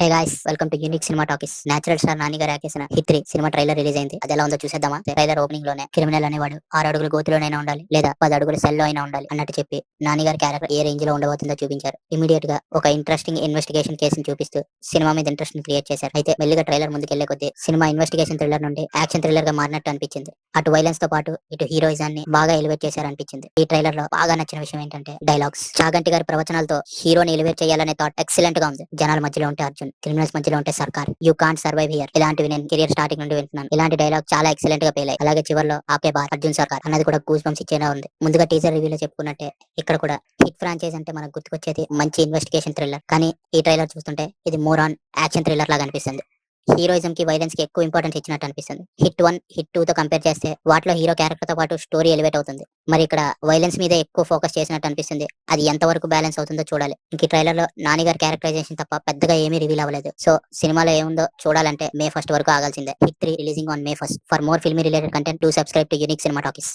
Hey guys, welcome to Unique Cinema talkies. Natural star Nani గారు act చేసిన hit 3 cinema trailer release అయింది. అది ఎలా ఉందో చూసేద్దామా? ట్రైలర్ ఓపెనింగ్ లోనే క్రిమినల్ అనేవాడు 6 అడుగుల గోతిలోనైనా ఉండాలి లేదా 10 అడుగుల సెల్ లో అయినా ఉండాలి అన్నట్టు చెప్పి నాని గారి క్యారెక్టర్ ఏ రేంజ్ లో ఉండబోతుందో చూపించారు. ఇమీడియట్ గా ఒక ఇంట్రెస్టింగ్ ఇన్వెస్టిగేషన్ కేసును చూపిస్తూ సినిమా మీద ఇంట్రెస్ట్ ని క్రియేట్ చేశారు. అయితే మెల్లిగా ట్రైలర్ ముందుకెళ్లే కొద్దీ సినిమా ఇన్వెస్టిగేషన్ థ్రిల్లర్ నుండి యాక్షన్ థ్రిల్లర్ గా మారినట్టు అనిపించింది. అటు వైలెన్స్ తో పాటు ఇటు హీరోయిజాన్ని బాగా ఎలివేట్ చేశారనిపించింది. ఈ ట్రైలర్ లో బాగా నచ్చిన విషయం ఏంటంటే డైలాగ్స్. చాగంటి గారి ప్రవచనాలతో హీరోని ఎలివేట్ చేయాలనే థాట్ ఎక్సలెంట్ గా ఉంది. జనాల మధ్యలో ఉంటే అర్జున్, క్రిమినల్స్ మధ్యలో ఉంటే సర్కార్, యూ కాంట్ సర్వైవ్ హియర్, ఇలాంటివి నేను కెరియర్ స్టార్టింగ్ నుండి వింటున్నాను. ఇలాంటి డైలాగ్ చాలా ఎక్సలెంట్ గా పేలాయి. అలాగే చివర్లో ఆకే బార్ అర్జున్ సర్కార్ అన్నది కూడా గూస్ బంప్స్ ఇచ్చేలా ఉంది. ముందుగా టీజర్ రివ్యూలో చెప్పుకున్నట్టే ఇక్కడ కూడా హిట్ ఫ్రాంచైజ్ అంటే మనకు గుర్తుకొచ్చేది మంచి ఇన్వెస్టిగేషన్ థ్రిల్లర్. కానీ ఈ ట్రైలర్ చూస్తుంటే ఇది మోర్ ఆన్ యాక్షన్ థ్రిల్లర్ లాగా అనిపిస్తుంది. హీరోయిజం కి వైలెన్స్ కి ఎక్కువ ఇంపార్టెన్స్ ఇచ్చినట్టు అనిపిస్తుంది. హిట్ 1 హిట్ 2 తో కంపేర్ చేస్తే వాటిలో హీరో క్యారెక్టర్ తో పాటు స్టోరీ ఎలివేట్ అవుతుంది. మరి ఇక్కడ వైలెన్స్ మీద ఎక్కువ ఫోకస్ చేసినట్టు అనిపిస్తుంది. అది ఎంత వరకు బ్యాలెన్స్ అవుతుందో చూడాలి. ఇంక ఈ ట్రైలర్ లో నాని గారి క్యారెక్టరైజేషన్ తప్ప పెద్దగా ఏమీ రివీల్ అవ్వలేదు. సో సినిమాలో ఏముందో చూడాలంటే May 1 వరకు ఆగాల్సిందే. Hit 3 releasing on May 1. For more filmy related content, do subscribe to Unique Cinema talkies.